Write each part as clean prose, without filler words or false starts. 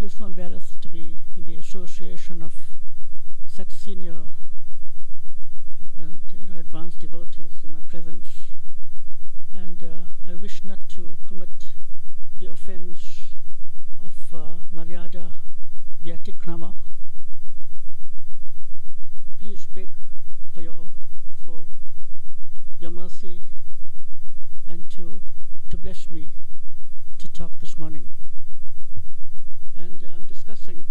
feel so embarrassed to be in the association of such senior and advanced devotees in my presence, and I wish not to commit the offense of Maryada Vyatikrama. Please beg for your mercy and to bless me to talk this morning. And I'm discussing,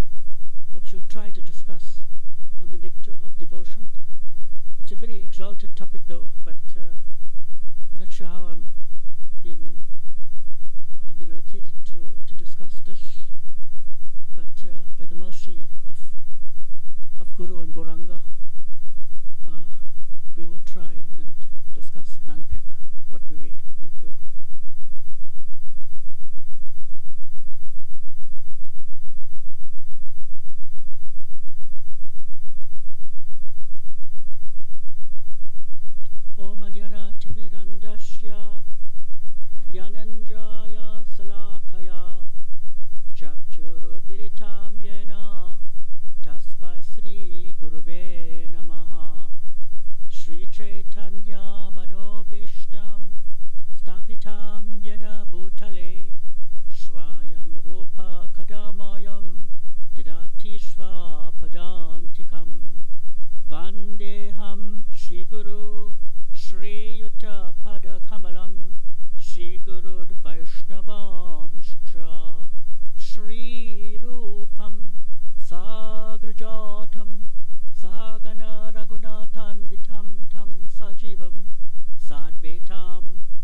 or should try to discuss, on the nectar of devotion. It's a very exalted topic though, but I'm not sure how I've been allocated to discuss this, but by the mercy of Guru and Gauranga, we will try and discuss and unpack what we read. Thank you. Om Agyanatimirandasya Jnananjaya Salakaya Chakchurudviritam Yena Tasmai Sri Guruve Namaha. Sri Chaitanya Manobishtam Stapitam Yena Bhutale Swayam Rupa Kadamayam Didati Sva Padantikam Vandeham Shri Guru Shri Yuta Pada Kamalam Shri Guru Vaishnavam Shra Shri Rupam Sagrajatam Sagana Raghunathan Vitam Tam Sajivam Sadvetam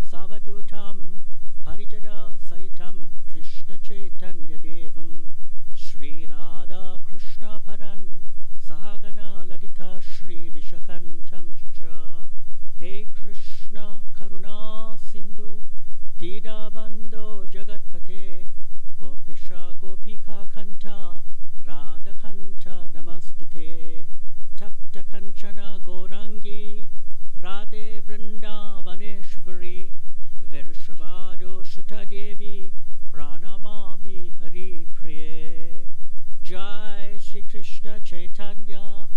Savadutam Parijada Saitam Krishna Chaitanya Devam Shri Radha Krishna Paran Sahagana Lalita Shri Vishakantam Cha. Hey Krishna Karuna Sindhu Dida Bando Jagatpate Gopisha Gopika Kanta Radha Kanta Namastate Tapta Kanchana Gaurangi Radhe Vrindavaneshwari Vershabhado Shuta Devi Pranamami Hari Priye. Jai Shri Krishna Chaitanya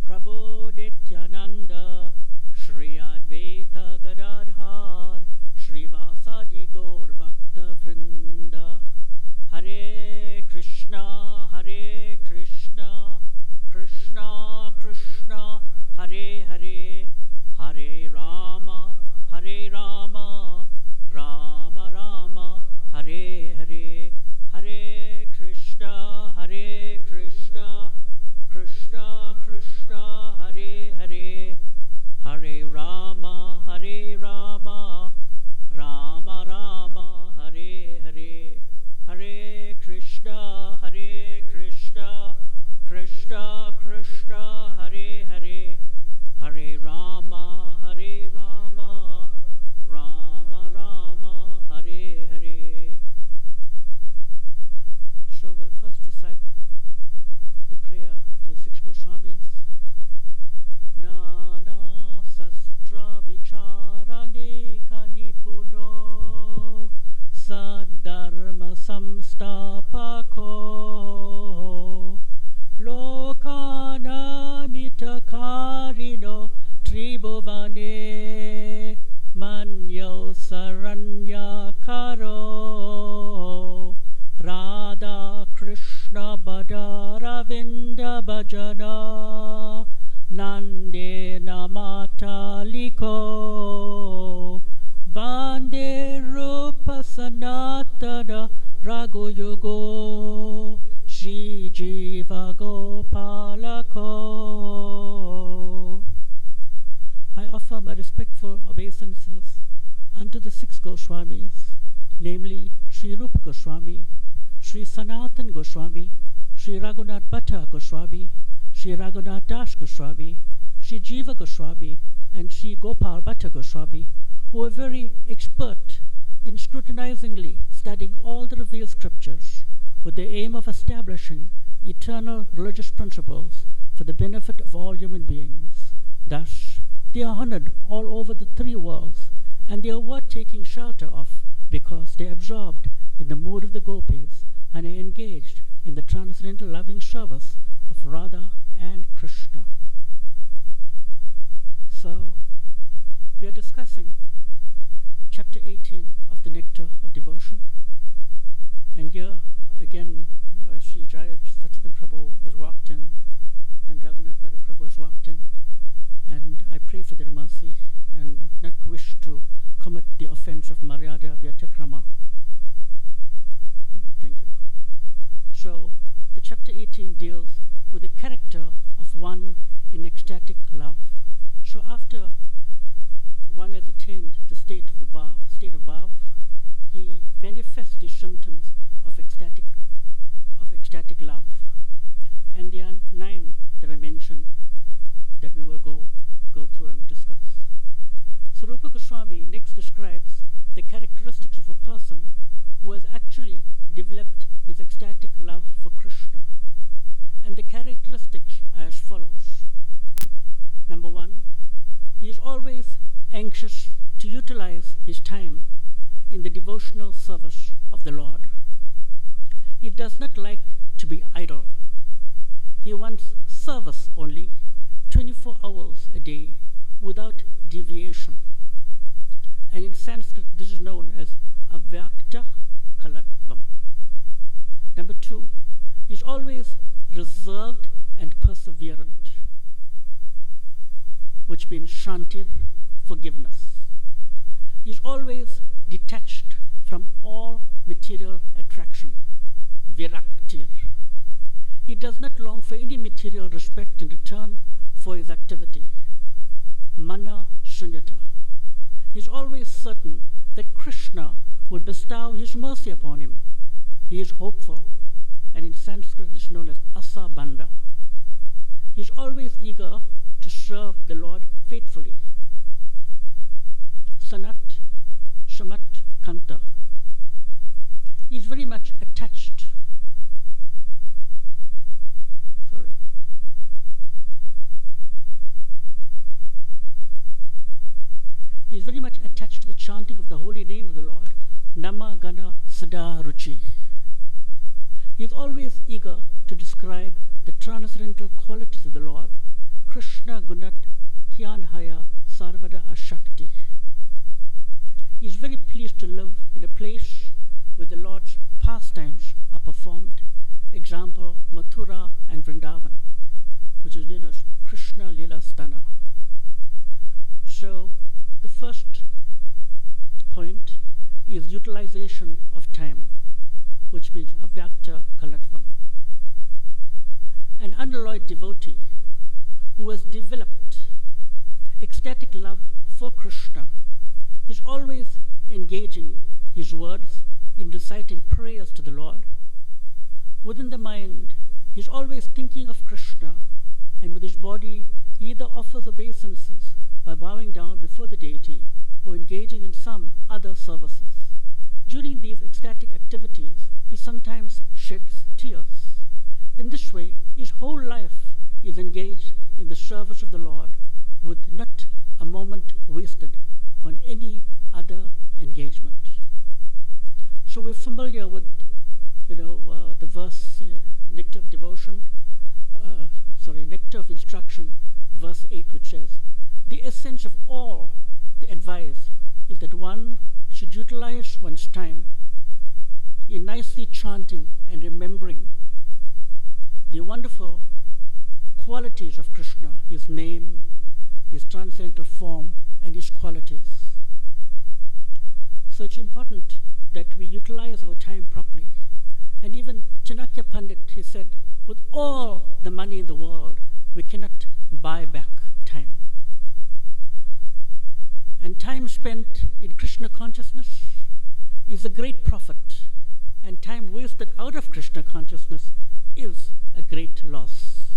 Prabhu Nityananda Shri Advaita Gadadhar Srivasadi Gaur Bhakta Vrinda. Hare Krishna Krishna Krishna Hare Hare Hare Rama Rama Rama Hare Hare. Hare Krishna Krishna Krishna Hare Hare Hare Rama Rama Rama Hare Hare. Hare Krishna Krishna Krishna Hare Hare Hare Rama Rama Rama Hare Hare. So we'll first recite the prayer to the six Goswamis. Nana Sastra Vicharane Kanipuno Sadharma Samstapako Lokana Mitakarino Tribhuvane Manyo Saranya Karo Radha Krishna Badaravinda Bhajana Nande Namataliko Vande Rupa Sanatana Raghuyugo Shri Jiva Gopalako. I offer my respectful obeisances unto the six Goswamis, namely Sri Rupa Goswami, Sri Sanatan Goswami, Sri Raghunath Bhatta Goswami, Sri Raghunath Das Goswami, Sri Jiva Goswami, and Sri Gopal Bhatta Goswami, who were very expert in scrutinizingly studying all the revealed scriptures with the aim of establishing eternal religious principles for the benefit of all human beings. Thus, they are honored all over the three worlds, and they are worth taking shelter of because they are absorbed in the mood of the gopis and are engaged in the transcendental loving service of Radha and Krishna. So, we are discussing chapter 18 of the Nectar of Devotion. And here, again, Sri Jaya Sachidan Prabhu has walked in, and Raghunath Bhatta Prabhu has walked in. And I pray for their mercy and not wish to commit the offense of Maryada Vyatikrama. Thank you. So, the chapter 18 deals with the character of one in ecstatic love. So after one has attained the state of bhav, he manifests the symptoms of ecstatic love. And there are 9 that I mentioned that we will go through and discuss. So Rupa Goswami next describes the characteristics of a person who has actually developed his ecstatic love for Krishna. And the characteristics are as follows. Number 1, he is always anxious to utilize his time in the devotional service of the Lord. He does not like to be idle. He wants service only, 24 hours a day, without deviation. And in Sanskrit, this is known as avyakta kalatvam. Number 2, he is always reserved and perseverant, which means shantir, forgiveness. He is always detached from all material attraction, viraktir. He does not long for any material respect in return for his activity, mana shunyata. He is always certain that Krishna will bestow his mercy upon him. He is hopeful, and in Sanskrit it is known as asabandha. He is always eager to serve the Lord faithfully. Sanat, Shamat, Kanta. He is very much attached. He is very much attached to the chanting of the holy name of the Lord. Nama Gana Sada Ruchi. He is always eager to describe the transcendental qualities of the Lord. Krishna Gunat Kyanhaya Sarvada Ashakti. He is very pleased to live in a place where the Lord's pastimes are performed. Example, Mathura and Vrindavan, which is known as Krishna Lila Sthana. So, the first point is utilization of time, which means avyakta kalatvam. An unalloyed devotee who has developed ecstatic love for Krishna is always engaging his words in reciting prayers to the Lord. Within the mind, he is always thinking of Krishna, and with his body, he either offers obeisances by bowing down before the deity or engaging in some other services. During these ecstatic activities, he sometimes sheds tears. In this way, his whole life is engaged in the service of the Lord, with not a moment wasted on any other engagement. So we're familiar with, the verse, Nectar of Devotion, Nectar of Instruction, verse 8, which says, the essence of all the advice is that one should utilize one's time in nicely chanting and remembering the wonderful qualities of Krishna, his name, his transcendental form, and his qualities. So it's important that we utilize our time properly. And even Chanakya Pandit, he said, with all the money in the world, we cannot buy back time. And time spent in Krishna consciousness is a great profit, and time wasted out of Krishna consciousness is a great loss.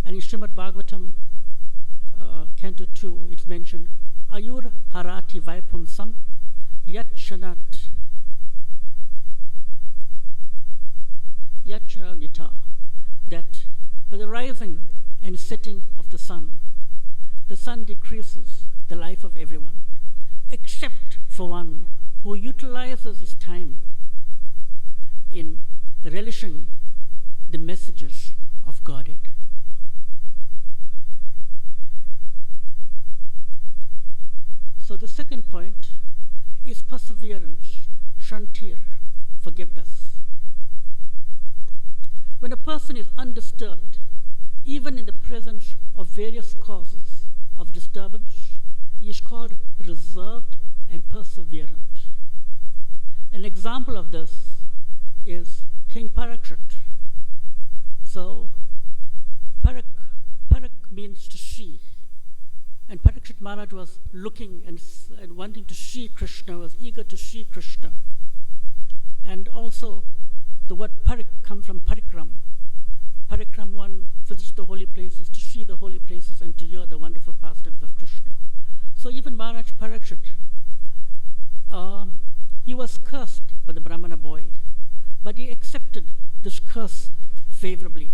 And in Srimad Bhagavatam, Canto 2, it's mentioned, Ayur harati vaipam sam yat shanat nita, that by the rising and setting of the sun decreases the life of everyone, except for one who utilizes his time in relishing the messages of Godhead. So the second point is perseverance, shantir, forgiveness. When a person is undisturbed, even in the presence of various causes of disturbance, he is called reserved and perseverant. An example of this is King Parikshit. So, Parak means to see. And Parikshit Maharaj was looking and wanting to see Krishna, was eager to see Krishna. And also, the word Parik comes from Parikram. Parikram, one visits the holy places to see the holy places and to hear the wonderful pastimes of Krishna. So even Maharaj Parikshit, he was cursed by the Brahmana boy, but he accepted this curse favorably.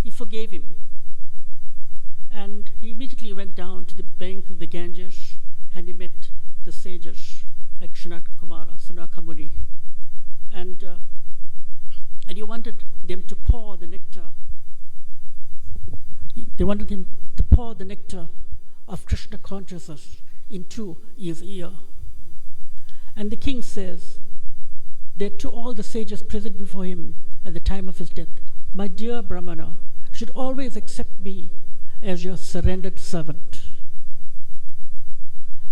He forgave him. And he immediately went down to the bank of the Ganges and he met the sages like Sanat Kumara, Sanaka Muni. And he wanted them to pour the nectar. They wanted him to pour the nectar of Krishna consciousness into his ear. And the king says that to all the sages present before him at the time of his death, "My dear Brahmana, you should always accept me as your surrendered servant.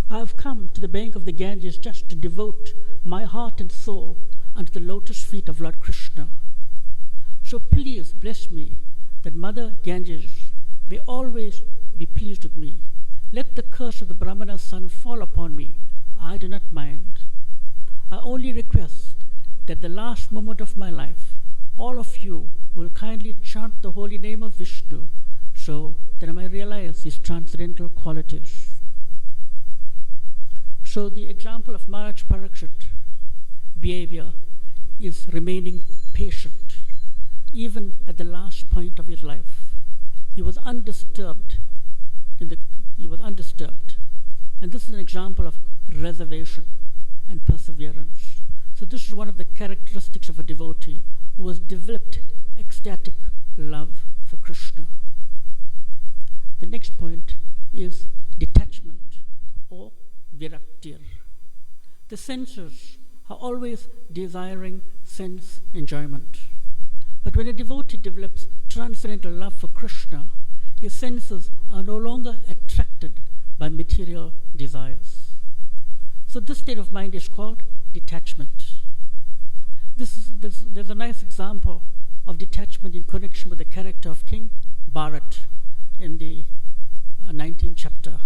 I have come to the bank of the Ganges just to devote my heart and soul unto the lotus feet of Lord Krishna. So please bless me that Mother Ganges may always be pleased with me. Let the curse of the Brahmana's son fall upon me. I do not mind. I only request that the last moment of my life, all of you will kindly chant the holy name of Vishnu so that I may realize his transcendental qualities." So the example of Maharaj Parikshit behavior is remaining patient, even at the last point of his life. He was undisturbed. And this is an example of reservation and perseverance. So this is one of the characteristics of a devotee who has developed ecstatic love for Krishna. The next point is detachment or viraktir. The senses are always desiring sense enjoyment. But when a devotee develops transcendental love for Krishna, his senses are no longer attracted by material desires. So this state of mind is called detachment. There's a nice example of detachment in connection with the character of King Bharat in the 19th chapter,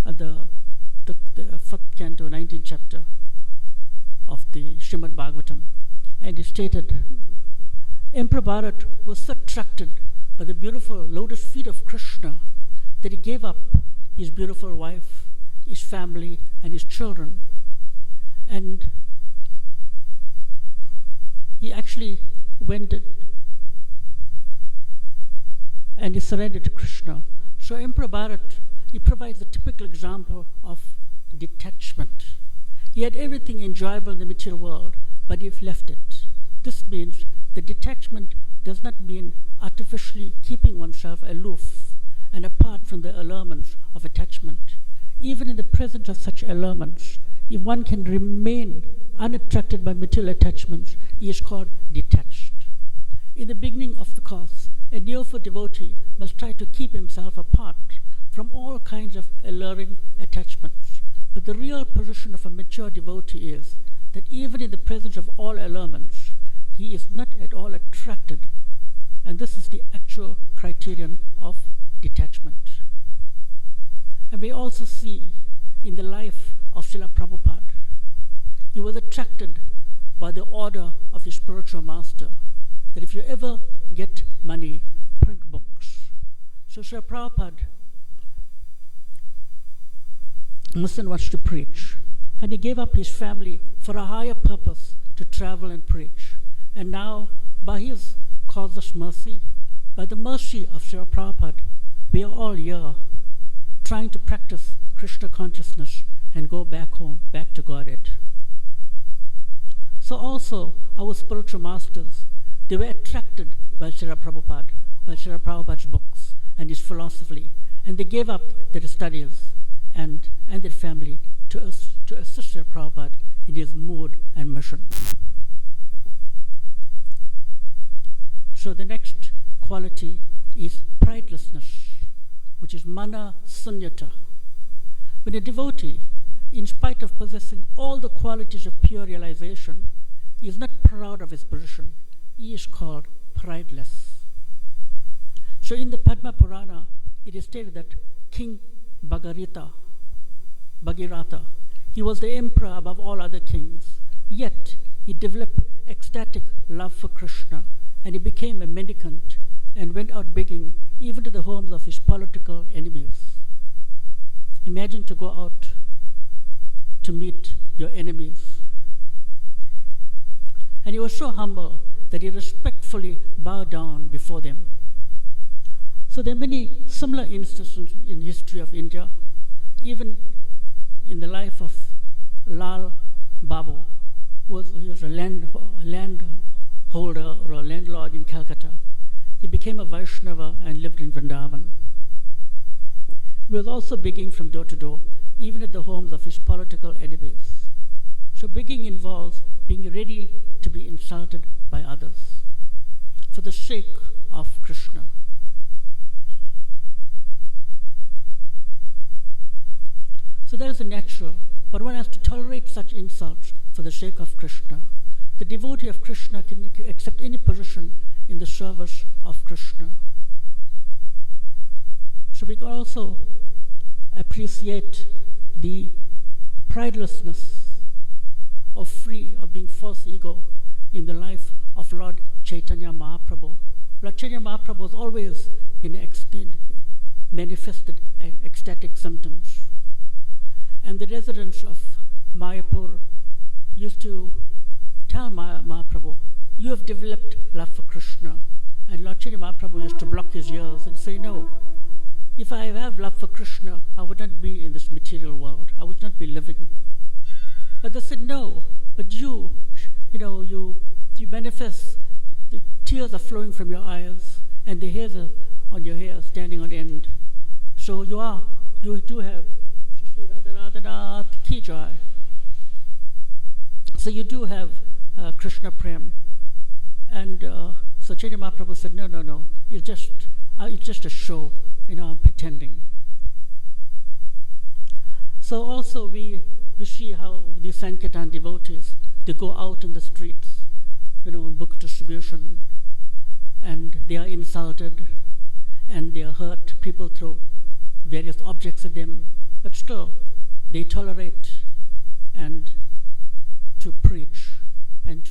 the 4th canto, 19th chapter of the Srimad Bhagavatam. And it stated, Emperor Bharat was so attracted by the beautiful lotus feet of Krishna that he gave up his beautiful wife, his family, and his children. And he actually went and he surrendered to Krishna. So Emperor Bharat, he provides a typical example of detachment. He had everything enjoyable in the material world, but he left it. This means that detachment does not mean artificially keeping oneself aloof and apart from the allurements of attachment. Even in the presence of such allurements, if one can remain unattracted by material attachments, he is called detached. In the beginning of the course, a neophyte devotee must try to keep himself apart from all kinds of alluring attachments. But the real position of a mature devotee is that even in the presence of all allurements, he is not at all attracted. And this is the actual criterion of detachment. And we also see in the life of Srila Prabhupada, he was attracted by the order of his spiritual master that if you ever get money, print books. So Srila Prabhupada Muslim wants to preach, and he gave up his family for a higher purpose to travel and preach. And now, by his causeless mercy, by the mercy of Srila Prabhupada, we are all here trying to practice Krishna consciousness and go back home, back to Godhead. So also our spiritual masters, they were attracted by Srila Prabhupada, by Srila Prabhupada's books and his philosophy, and they gave up their studies and their family to assist Srila Prabhupada in his mood and mission. So the next quality is pridelessness, which is mana sunyata. When a devotee, in spite of possessing all the qualities of pure realization, is not proud of his position, he is called prideless. So in the Padma Purana, it is stated that King Bhagirath, he was the emperor above all other kings, yet he developed ecstatic love for Krishna, and he became a mendicant and went out begging even to the homes of his political enemies. Imagine to go out to meet your enemies. And he was so humble that he respectfully bowed down before them. So there are many similar instances in history of India, even in the life of Lal Babu, who was a landholder or a landlord in Calcutta. He became a Vaishnava and lived in Vrindavan. He was also begging from door to door, even at the homes of his political enemies. So begging involves being ready to be insulted by others for the sake of Krishna. So that is natural, but one has to tolerate such insults for the sake of Krishna. The devotee of Krishna can accept any position in the service of Krishna. So we can also appreciate the pridelessness of being false ego in the life of Lord Chaitanya Mahaprabhu. Lord Chaitanya Mahaprabhu was always manifested ecstatic symptoms. And the residents of Mayapur used to tell Mahaprabhu, "You have developed love for Krishna." And Lord Chaitanya Mahaprabhu used to block his ears and say, "No, if I have love for Krishna, I would not be in this material world. I would not be living." But they said, "No, but you manifest, the tears are flowing from your eyes and the hairs on your hair standing on end. So you do have, so you do have Krishna Prem." And so Chaitanya Mahaprabhu said, no, it's just a show, I'm pretending. So also we see how the Sankirtan devotees, they go out in the streets, on book distribution, and they are insulted, and they are hurt. People throw various objects at them, but still they tolerate and to preach and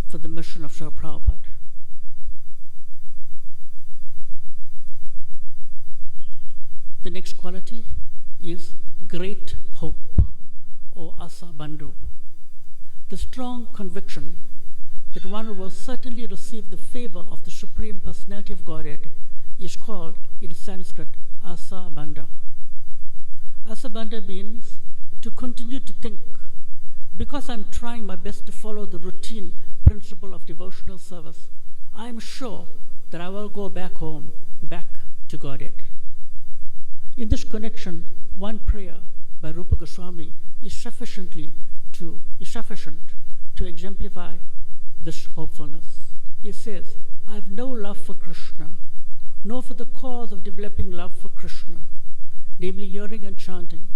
for the mission of Srila Prabhupada. The next quality is great hope, or asa bandhu. The strong conviction that one will certainly receive the favor of the Supreme Personality of Godhead is called in Sanskrit asa bandha. Asa bandha means to continue to think, because I'm trying my best to follow the routine principle of devotional service, I'm sure that I will go back home, back to Godhead. In this connection, one prayer by Rupa Goswami is sufficient to exemplify this hopefulness. He says, "I have no love for Krishna, nor for the cause of developing love for Krishna, namely hearing and chanting,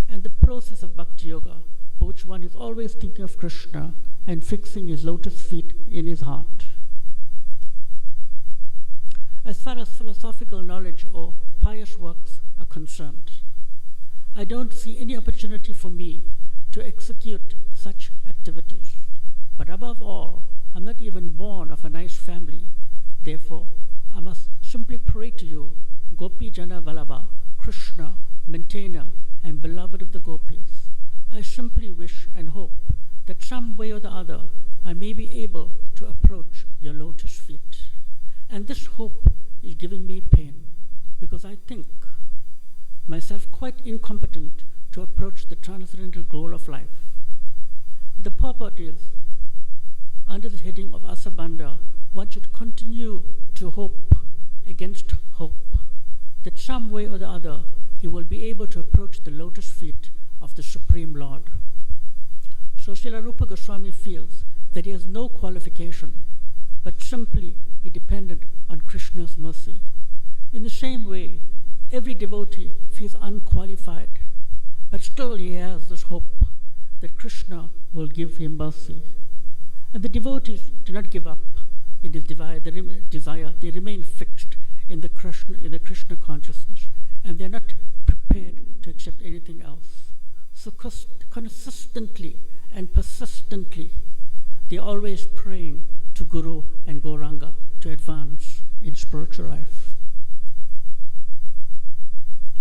and the process of bhakti yoga, for which one is always thinking of Krishna and fixing his lotus feet in his heart." As far as philosophical knowledge or pious works are concerned, I don't see any opportunity for me to execute such activities. But above all, I'm not even born of a nice family. Therefore, I must simply pray to you, Gopi Jana Vallabha, Krishna, maintainer and beloved of the gopis. I simply wish and hope that some way or the other I may be able to approach your lotus feet. And this hope is giving me pain, because I think myself quite incompetent to approach the transcendental goal of life. The purport is, under the heading of Asabandha, one should continue to hope against hope that some way or the other he will be able to approach the lotus feet of the Supreme Lord. So Srila Rupa Goswami feels that he has no qualification, but simply he depended on Krishna's mercy. In the same way, every devotee feels unqualified, but still he has this hope that Krishna will give him mercy. And the devotees do not give up in this desire. They remain fixed in the Krishna consciousness, and they are not prepared to accept anything else. So consistently and persistently, they are always praying to Guru and Gauranga to advance in spiritual life.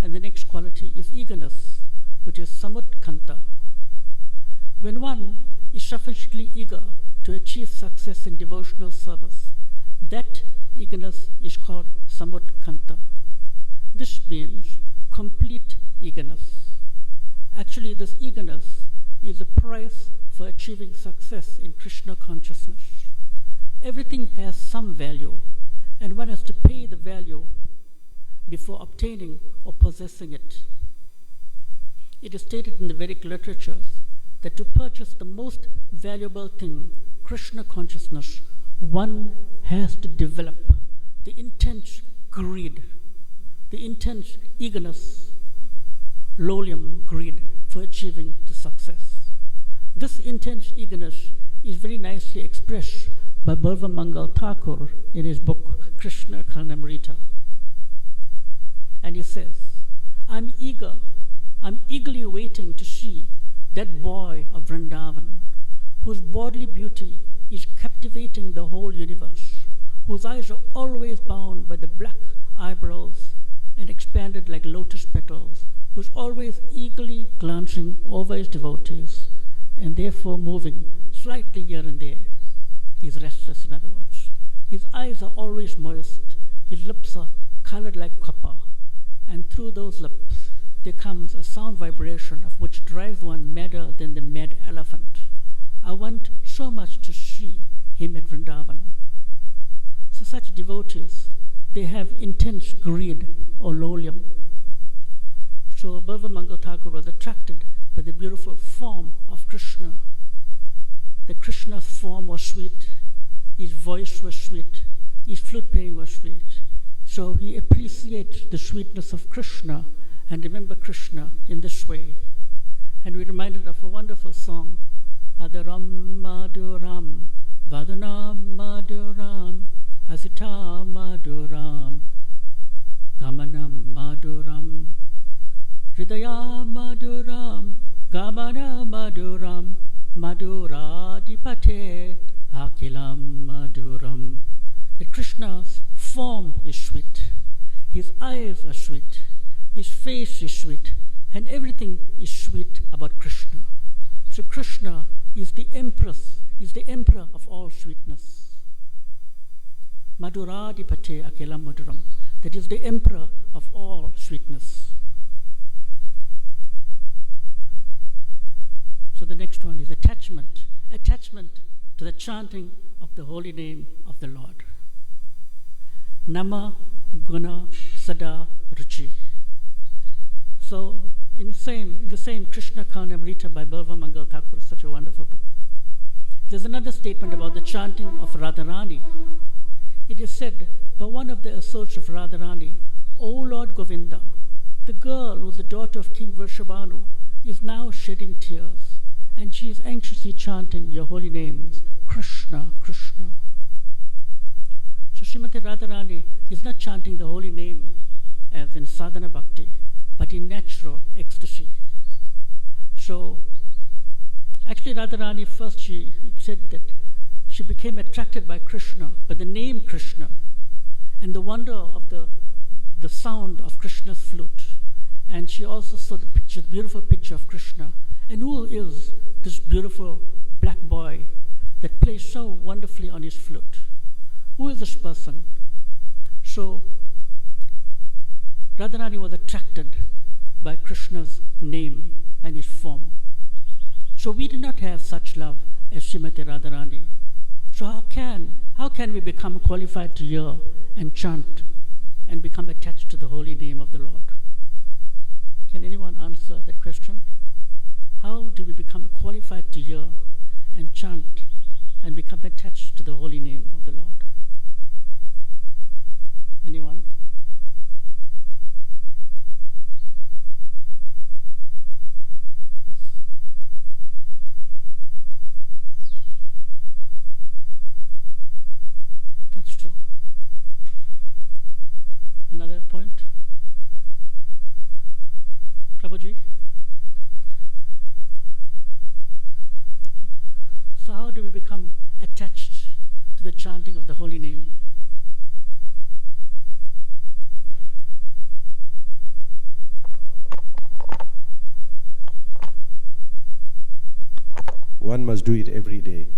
And the next quality is eagerness, which is samutkanta. When one is sufficiently eager to achieve success in devotional service, that eagerness is called samutkanta. This means complete eagerness. Actually, this eagerness is the price for achieving success in Krishna consciousness. Everything has some value, and one has to pay the value before obtaining or possessing it. It is stated in the Vedic literatures that to purchase the most valuable thing, Krishna consciousness, one has to develop the intense greed, the intense eagerness, lolium greed for achieving the success. This intense eagerness is very nicely expressed by Balvamangal Thakur in his book Krishna Karnamrita. And he says, I'm eagerly waiting to see that boy of Vrindavan, whose bodily beauty is captivating the whole universe, whose eyes are always bound by the black eyebrows and expanded like lotus petals, who's always eagerly glancing over his devotees and therefore moving slightly here and there. He's restless, in other words. His eyes are always moist, his lips are colored like copper, and through those lips there comes a sound vibration of which drives one madder than the mad elephant. I want so much to see him at Vrindavan. So such devotees, they have intense greed or lolium. So Balvamangal Thakur was attracted by the beautiful form of Krishna. The Krishna's form was sweet, his voice was sweet, his flute playing was sweet. So he appreciates the sweetness of Krishna and remember Krishna in this way. And we're reminded of a wonderful song, Adaram Maduram, Vadunam Maduram, Asita Maduram, Gamanam Maduram, Hridaya Maduram, Gamana Maduram, Maduradipate, Akilam Maduram. That Krishna's form is sweet, his eyes are sweet, his face is sweet, and everything is sweet about Krishna. So Krishna is the emperor of all sweetness. Maduradipate Akilam Maduram. That is the emperor of all sweetness. So the next one is attachment. Attachment to the chanting of the holy name of the Lord. Nama Guna Sada Ruchi. So in the same Krishna Karnamrita by Balvamangal Thakur, such a wonderful book. There's another statement about the chanting of Radharani. It is said by one of the asserts of Radharani, O Lord Govinda, the girl who is the daughter of King Vrishabhanu is now shedding tears, and she is anxiously chanting your holy names, Krishna, Krishna. So Srimati Radharani is not chanting the holy name as in sadhana bhakti, but in natural ecstasy. So actually Radharani first she said that she became attracted by Krishna, by the name Krishna, and the wonder of the sound of Krishna's flute. And she also saw the beautiful picture of Krishna. And who is this beautiful black boy that plays so wonderfully on his flute? Who is this person? So Radharani was attracted by Krishna's name and his form. So we do not have such love as Srimati Radharani. So how can we become qualified to hear and chant and become attached to the holy name of the Lord? Can anyone answer that question? How do we become qualified to hear and chant and become attached to the holy name of the Lord? Anyone? Yes. That's true. Another point? Prabhuji? Okay. So how do we become attached to the chanting of the holy name? One must do it every day.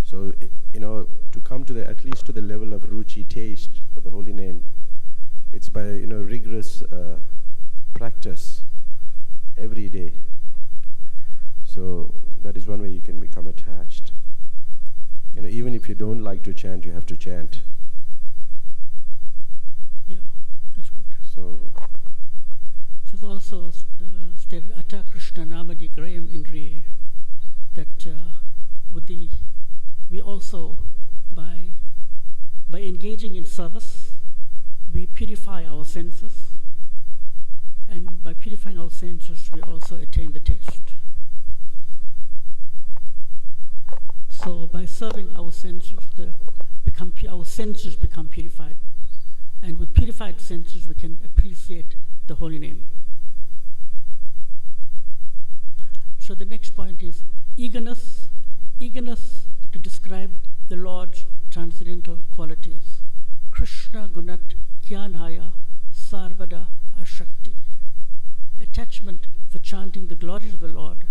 So, to come to at least to the level of ruchi, taste for the holy name, it's by, rigorous practice every day. So that is one way you can become attached. Even if you don't like to chant, you have to chant. Yeah, that's good. So this is also stated Atta Krishna Namadi Graham Indriye, that we also by engaging in service, we purify our senses, and by purifying our senses, we also attain the taste. So by serving our senses, our senses become purified, and with purified senses, we can appreciate the holy name. So the next point is eagerness to describe the Lord's transcendental qualities. Krishna Gunat Kyanhaya Sarvada Ashakti. Attachment for chanting the glories of the Lord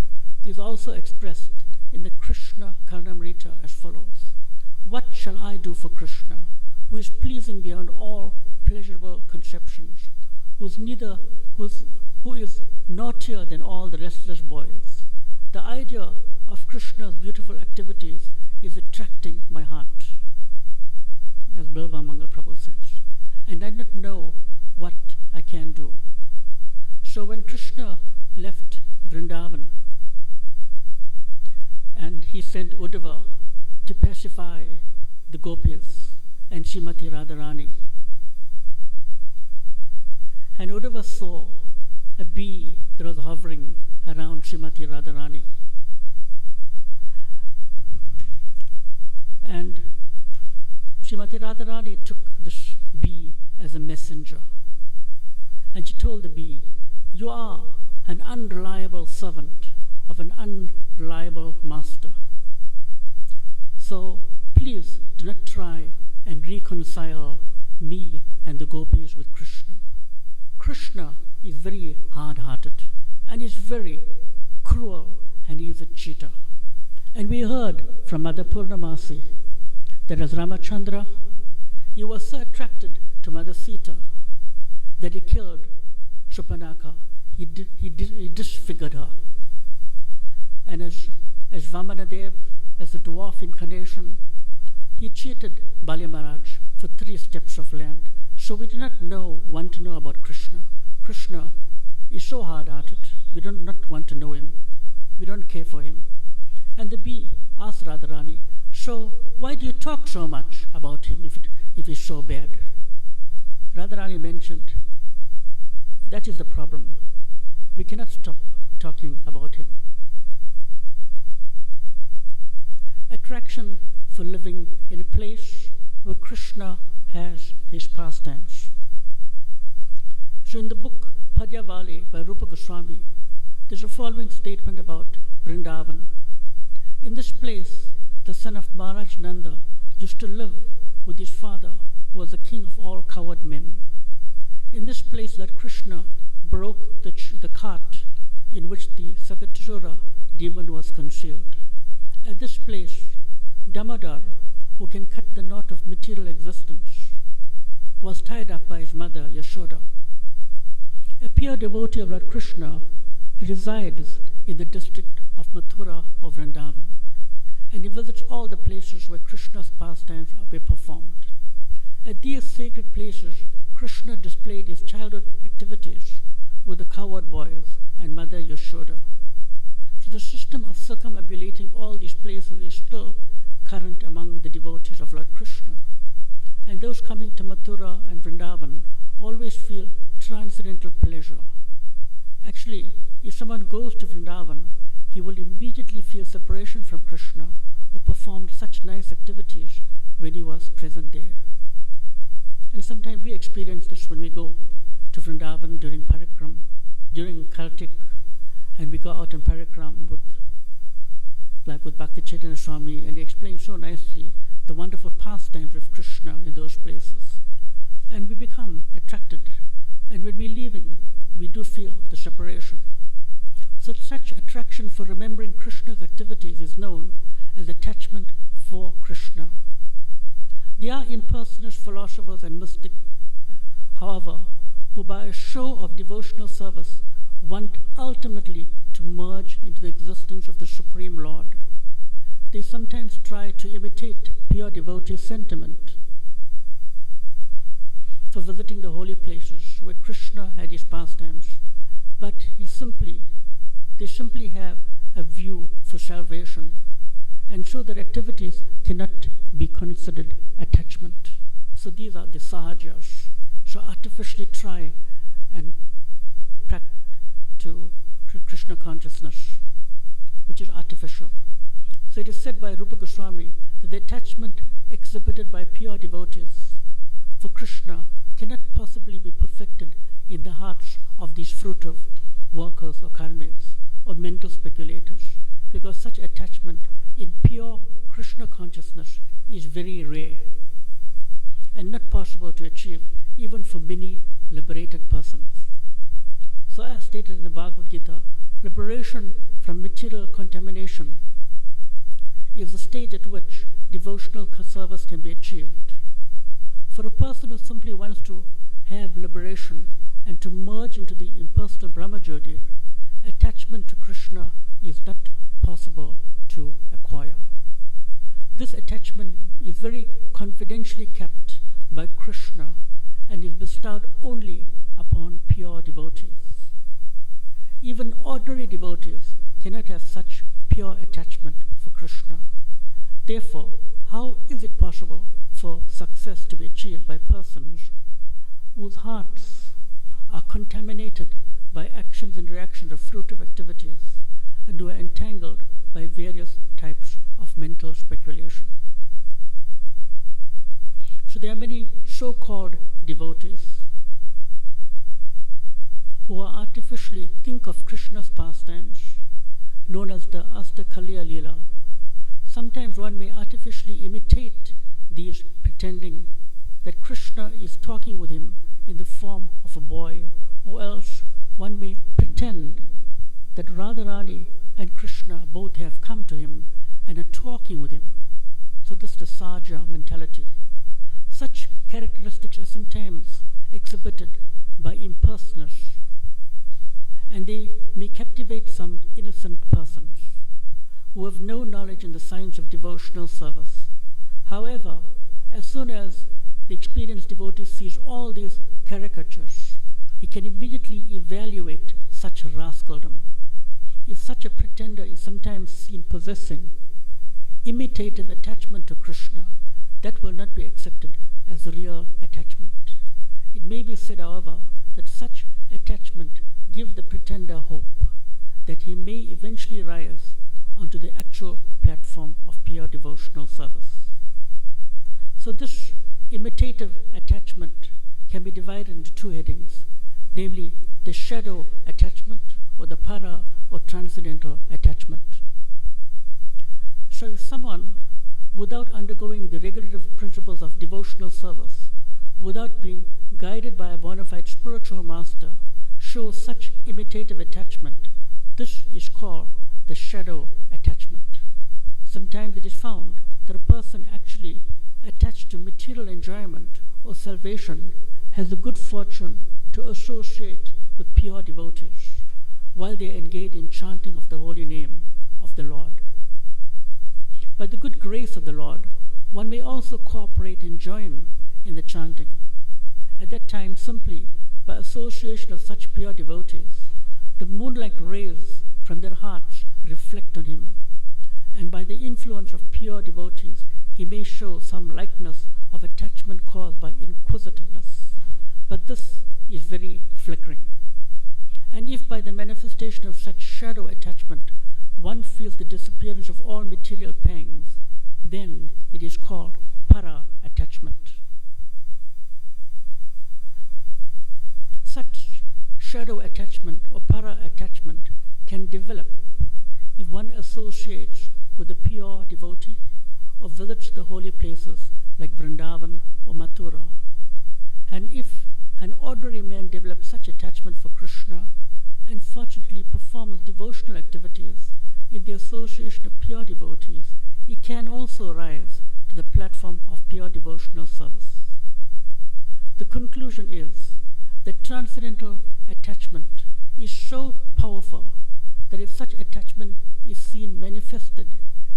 is also expressed in the Krishna Karnamrita as follows. What shall I do for Krishna, who is pleasing beyond all pleasurable conceptions, who is naughtier than all the restless boys? The idea of Krishna's beautiful activities is attracting my heart, as Bilva Mangal Prabhu says, and I don't know what I can do. So when Krishna left Vrindavan and he sent Uddhava to pacify the gopis and Srimati Radharani, and Uddhava saw a bee that was hovering around Srimati Radharani, and Srimati Radharani took this bee as a messenger, and she told the bee, "You are an unreliable servant of an unreliable master. So please do not try and reconcile me and the gopis with Krishna. Krishna is very hard-hearted and is very cruel, and he is a cheater." And we heard from Mother Purnamasi that as Ramachandra, he was so attracted to Mother Sita that he killed Shurpanakha. He disfigured her. And as Vamanadev, as the dwarf incarnation, he cheated Bali Maharaj for 3 steps of land. So we do not want to know about Krishna. Krishna is so hard-hearted. We do not want to know him. We don't care for him. And the bee asked Radharani, "So why do you talk so much about him if he's so bad?" Radharani mentioned, that is the problem. We cannot stop talking about him. Attraction for living in a place where Krishna has his pastimes. So in the book Padyavali by Rupa Goswami, there's a following statement about Vrindavan. In this place, the son of Maharaj Nanda used to live with his father, who was the king of all coward men. In this place that Krishna broke the cart in which the Sakatasura demon was concealed. At this place, Damodar, who can cut the knot of material existence, was tied up by his mother Yashoda. A pure devotee of Lord Krishna resides in the district of Mathura or Vrindavan, and he visits all the places where Krishna's pastimes were performed. At these sacred places, Krishna displayed his childhood activities with the cowherd boys and Mother Yashoda. So the system of circumambulating all these places is still current among the devotees of Lord Krishna. And those coming to Mathura and Vrindavan always feel transcendental pleasure. Actually, if someone goes to Vrindavan, he will immediately feel separation from Krishna, who performed such nice activities when he was present there. And sometimes we experience this when we go to Vrindavan during Parikram, during Kartik, and we go out in Parikram with Bhakti Chaitanya Swami, and he explains so nicely the wonderful pastimes of Krishna in those places. And we become attracted, and when we're leaving, we do feel the separation. So such attraction for remembering Krishna's activities is known as attachment for Krishna. There are impersonal philosophers and mystics, however, who by a show of devotional service want ultimately to merge into the existence of the Supreme Lord. They sometimes try to imitate pure devotee sentiment for visiting the holy places where Krishna had his pastimes, but they simply have a view for salvation, and so their activities cannot be considered attachment. So these are the sahajas, so artificially try and practice to Krishna consciousness, which is artificial. So it is said by Rupa Goswami that the attachment exhibited by pure devotees for Krishna cannot possibly be perfected in the hearts of these fruitive workers or karmis or mental speculators, because such attachment in pure Krishna consciousness is very rare and not possible to achieve even for many liberated persons. So as stated in the Bhagavad Gita, liberation from material contamination is the stage at which devotional service can be achieved. For a person who simply wants to have liberation and to merge into the impersonal Brahmajyoti, attachment to Krishna is not possible to acquire. This attachment is very confidentially kept by Krishna and is bestowed only upon pure devotees. Even ordinary devotees cannot have such pure attachment for Krishna. Therefore, how is it possible for success to be achieved by persons whose hearts are contaminated by actions and reactions of fruitive activities and who are entangled by various types of mental speculation? So there are many so-called devotees who artificially think of Krishna's pastimes, known as the Astakaliya Leela. Sometimes one may artificially imitate these, pretending that Krishna is talking with him in the form of a boy, or else one may pretend that Radharani and Krishna both have come to him and are talking with him. So this is the Sahaja mentality. Such characteristics are sometimes exhibited by impersoners, and they may captivate some innocent persons who have no knowledge in the science of devotional service. However, as soon as the experienced devotee sees all these caricatures, he can immediately evaluate such rascaldom. If such a pretender is sometimes seen possessing imitative attachment to Krishna, that will not be accepted as real attachment. It may be said, however, that such attachment gives the pretender hope that he may eventually rise onto the actual platform of pure devotional service. So this imitative attachment can be divided into two headings, namely the shadow attachment or the para or transcendental attachment. So if someone, without undergoing the regulative principles of devotional service, without being guided by a bona fide spiritual master, shows such imitative attachment, this is called the shadow attachment. Sometimes it is found that a person actually attached to material enjoyment or salvation has the good fortune to associate with pure devotees, while they engage in chanting of the holy name of the Lord. By the good grace of the Lord, one may also cooperate and join in the chanting. At that time, simply by association of such pure devotees, the moon-like rays from their hearts reflect on him, and by the influence of pure devotees, he may show some likeness of attachment caused by inquisitiveness, but this is very flickering. And if by the manifestation of such shadow attachment one feels the disappearance of all material pangs, then it is called para-attachment. Such shadow attachment or para-attachment can develop if one associates with a pure devotee or visits the holy places like Vrindavan or Mathura. And if an ordinary man develops such attachment for Krishna and fortunately performs devotional activities in the association of pure devotees, he can also rise to the platform of pure devotional service. The conclusion is that transcendental attachment is so powerful that if such attachment is seen manifested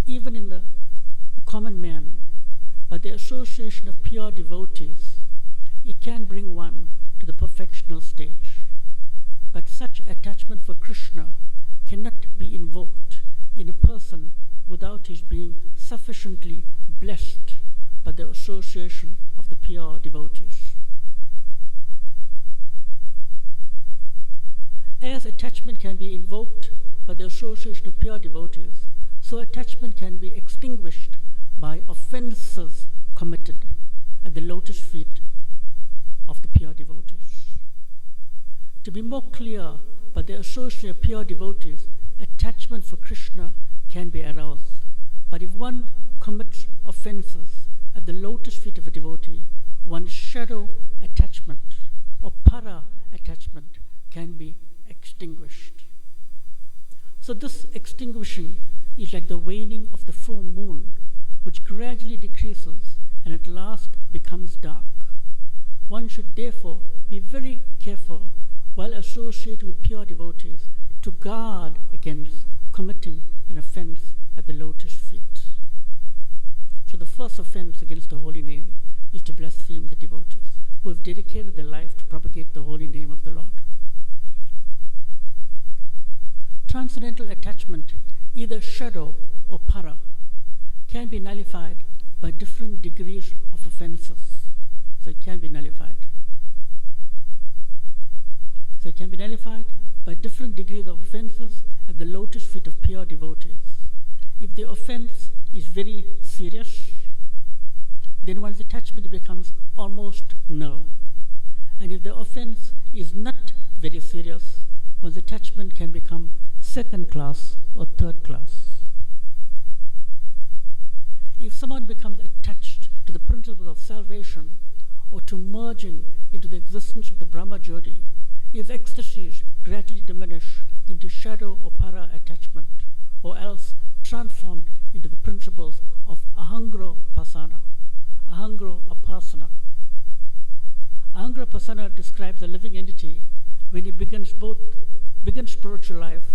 even in the common man by the association of pure devotees, it can bring one to the perfectional stage. But such attachment for Krishna cannot be invoked in a person without his being sufficiently blessed by the association of the pure devotees. As attachment can be invoked by the association of pure devotees, so attachment can be extinguished by offenses committed at the lotus feet of the pure devotees. To be more clear, by the association of pure devotees, attachment for Krishna can be aroused. But if one commits offenses at the lotus feet of a devotee, one's shadow attachment or para attachment can be extinguished. So this extinguishing is like the waning of the full moon, which gradually decreases and at last becomes dark. One should therefore be very careful while associated with pure devotees to guard against committing an offense at the lotus feet. So the first offense against the holy name is to blaspheme the devotees who have dedicated their life to propagate the holy name of the Lord. Transcendental attachment, either shadow or para, can be nullified by different degrees of offenses. So it can be nullified. So it can be nullified by different degrees of offenses at the lotus feet of pure devotees. If the offense is very serious, then one's attachment becomes almost null. And if the offense is not very serious, one's attachment can become second class or third class. If someone becomes attached to the principles of salvation or to merging into the existence of the Brahma Jyoti, his ecstasies gradually diminish into shadow or para attachment, or else transformed into the principles of ahangro pasana, ahangro apasana. Ahangro pasana describes a living entity when he begins spiritual life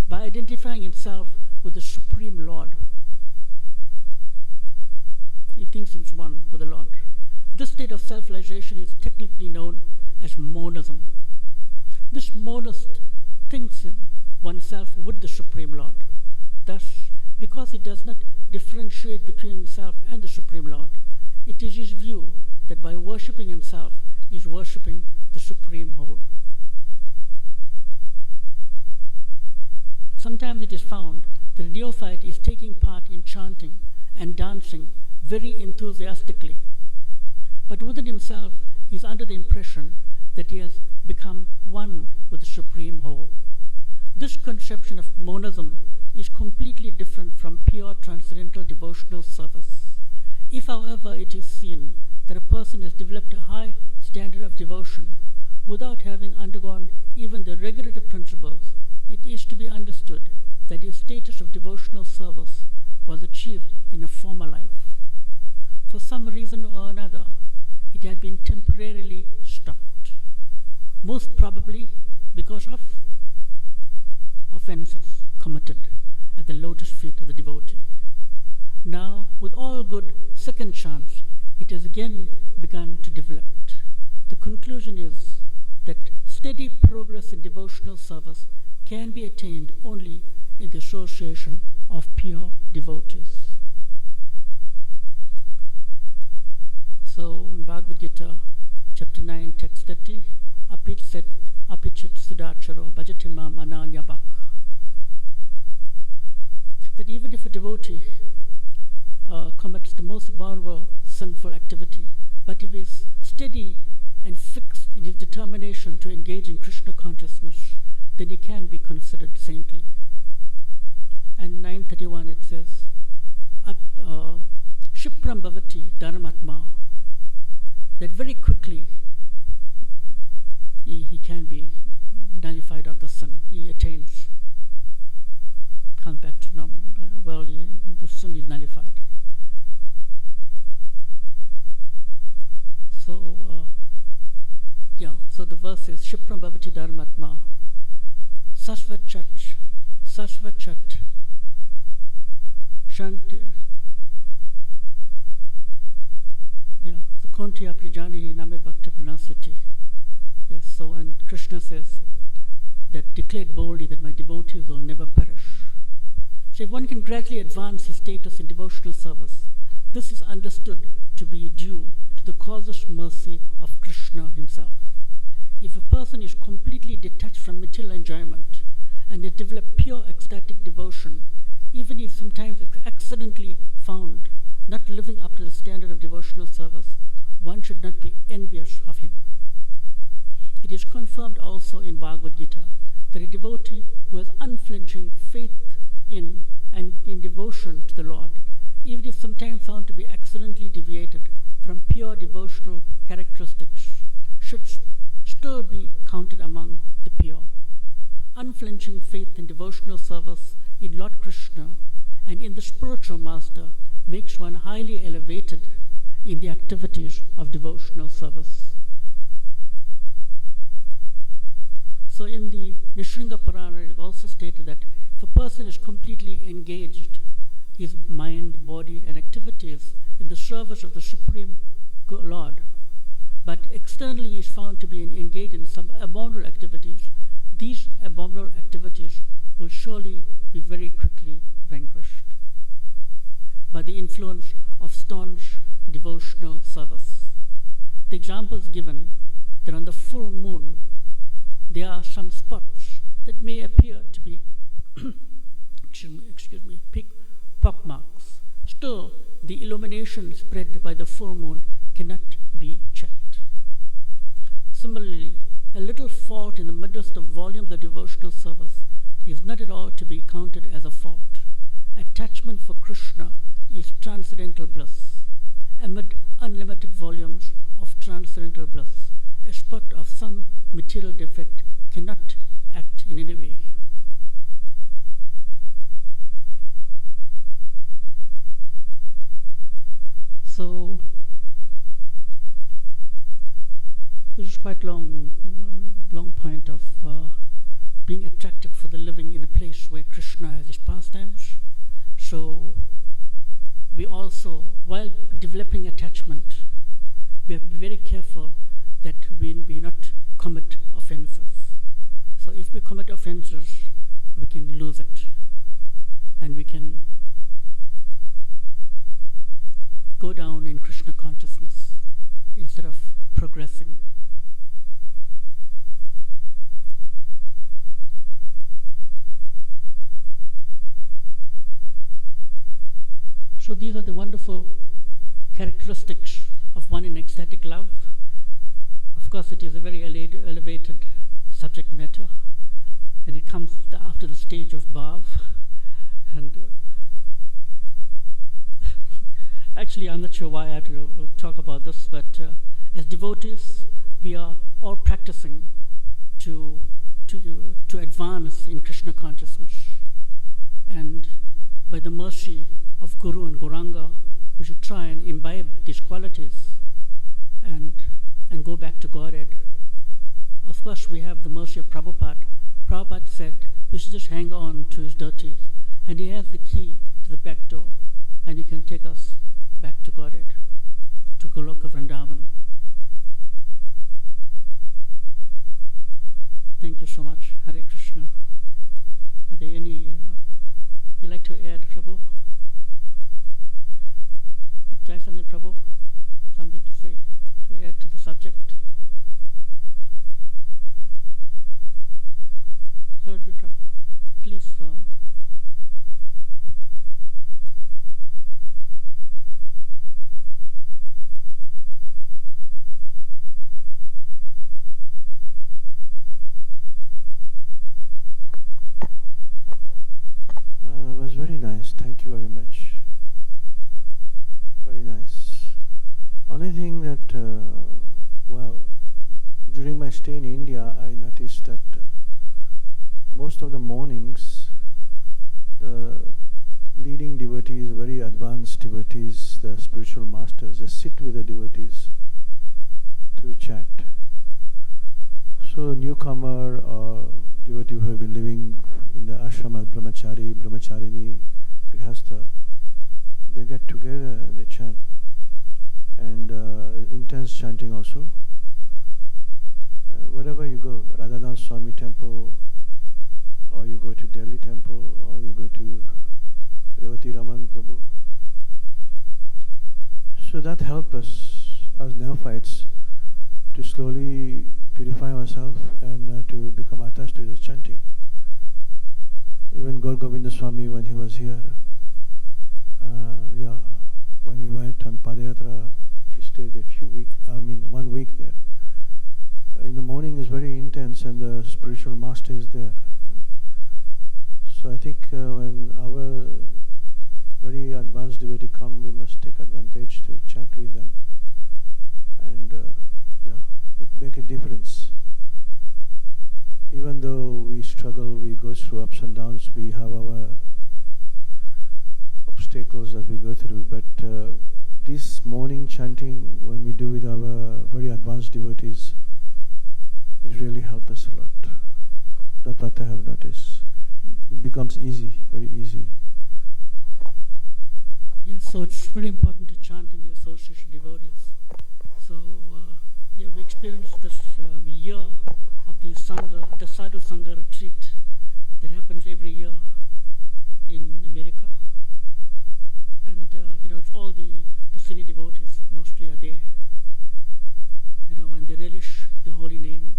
by identifying himself with the Supreme Lord. He thinks he's one with the Lord. This state of self-realization is technically known as monism. This monist thinks oneself with the Supreme Lord. Thus, because he does not differentiate between himself and the Supreme Lord, it is his view that by worshipping himself, he is worshipping the Supreme Whole. Sometimes it is found that a neophyte is taking part in chanting and dancing very enthusiastically, but within himself he is under the impression that he has become one with the Supreme Whole. This conception of monism is completely different from pure transcendental devotional service. If, however, it is seen that a person has developed a high standard of devotion without having undergone even the regulative principles, it is to be understood that his status of devotional service was achieved in a former life. For some reason or another, it had been temporarily stopped, most probably because of offenses committed at the lotus feet of the devotee. Now, with all good second chance, it has again begun to develop. The conclusion is that steady progress in devotional service can be attained only in the association of pure devotees. So, in Bhagavad Gita, chapter 9, text 30, apichet sudacharo bhajatimam ananya bhak. That even if a devotee commits the most abominable sinful activity, but if he is steady and fixed in his determination to engage in Krishna consciousness, then he can be considered saintly. And 931 it says, Shipram bhavati dharmatma, that very quickly he can be nullified of the sin. He attains, comes back to normal. Well, the sin is nullified. So the verse is Shipram bhavati dharmatma sasvachat shanti. So konti aprijani name bhakti pranasyati. Yes, so and Krishna says that declared boldly that my devotees will never perish. So if one can gradually advance his status in devotional service, this is understood to be due to the causeless mercy of Krishna himself. If a person is completely detached from material enjoyment and has developed pure ecstatic devotion, even if sometimes accidentally found not living up to the standard of devotional service, one should not be envious of him. It is confirmed also in Bhagavad Gita that a devotee who has unflinching faith in and in devotion to the Lord, even if sometimes found to be accidentally deviated from pure devotional characteristics, should still be counted among the pure. Unflinching faith in devotional service in Lord Krishna and in the spiritual master makes one highly elevated in the activities of devotional service. So in the Nishringa Purana it is also stated that if a person is completely engaged, his mind, body and activities in the service of the Supreme Lord, but externally he is found to be engaged in some abominable activities, these abominable activities will surely be very quickly vanquished by the influence of staunch devotional service. The example is given that on the full moon there are some spots that may appear to be pockmarks. Still, the illumination spread by the full moon cannot be checked. Similarly, a little fault in the midst of volumes of devotional service is not at all to be counted as a fault. Attachment for Krishna is transcendental bliss. Amid unlimited volumes of transcendental bliss, a spot of some material defect cannot act in any way. So, this is quite long point of being attracted for the living in a place where Krishna has his pastimes. So, we also, while developing attachment, we have to be very careful that we not commit offenses. So if we commit offenses, we can lose it, and we can go down in Krishna consciousness instead of progressing. So these are the wonderful characteristics of one in ecstatic love. Of course, it is a very elevated subject matter, and it comes after the stage of bhav. And actually, I'm not sure why I had to talk about this, but as devotees, we are all practicing to advance in Krishna consciousness, and by the mercy of Guru and Gauranga, we should try and imbibe. 5 of these qualities and go back to Godhead. Of course, we have the mercy of Prabhupada. Prabhupada said we should just hang on to his dhoti, and he has the key to the back door, and he can take us back to Godhead, to Goloka Vrindavan. Thank you so much. Hare Krishna. Are there any you like to add, Prabhu? Jai Sanjay Prabhu, something to say, to add to the subject? Sarvji Prabhu, please. It was very nice. Thank you very much. Very nice. Only thing that, well, during my stay in India, I noticed that most of the mornings, the leading devotees, very advanced devotees, the spiritual masters, they sit with the devotees to chat. So newcomer or devotee who have been living in the ashram as brahmachari, brahmacharini, grihastha, they get together and they chant. And intense chanting also. Wherever you go, Radhanath Swami temple, or you go to Delhi temple, or you go to Revati Raman Prabhu. So that helps us as neophytes to slowly purify ourselves and to become attached to the chanting. Even Gaur Govinda Swami, when he was here, when we went on Padayatra, we stayed a few weeks, 1 week there. In the morning is very intense and the spiritual master is there. So I think when our very advanced devotee come, we must take advantage to chat with them. And it make a difference. Even though we struggle, we go through ups and downs, we have our obstacles that we go through, but this morning chanting, when we do with our very advanced devotees, it really helps us a lot. That's what I have noticed. It becomes easy, very easy. Yes, so it's very important to chant in the association of devotees. So we experienced this year of the Sangha, the Sadhu Sangha retreat that happens every year in America. And it's all the senior devotees mostly are there. And they relish the holy name.